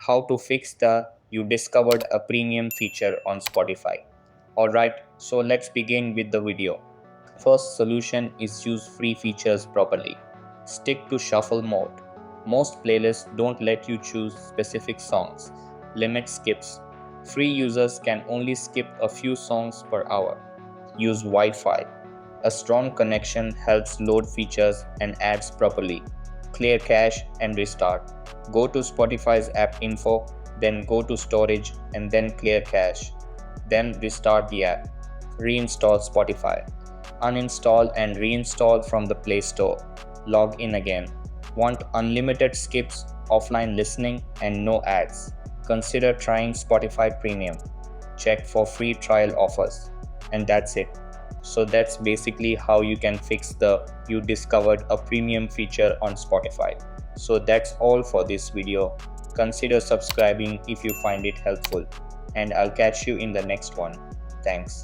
how to fix the you discovered a premium feature on Spotify. Alright, so let's begin with the video. First solution is use free features properly. Stick to shuffle mode. Most playlists don't let you choose specific songs. Limit skips. Free users can only skip a few songs per hour. Use Wi-Fi. A strong connection helps load features and ads properly. Clear cache and restart. Go to Spotify's app info, then go to storage and then clear cache. Then restart the app. Reinstall Spotify. Uninstall and reinstall from the Play Store. Log in again. Want unlimited skips, offline listening, and no ads? Consider trying Spotify Premium. Check for free trial offers. And that's it. So that's basically how you can fix the you discovered a premium feature on Spotify. So that's all for this video. Consider subscribing if you find it helpful. And I'll catch you in the next one. Thanks.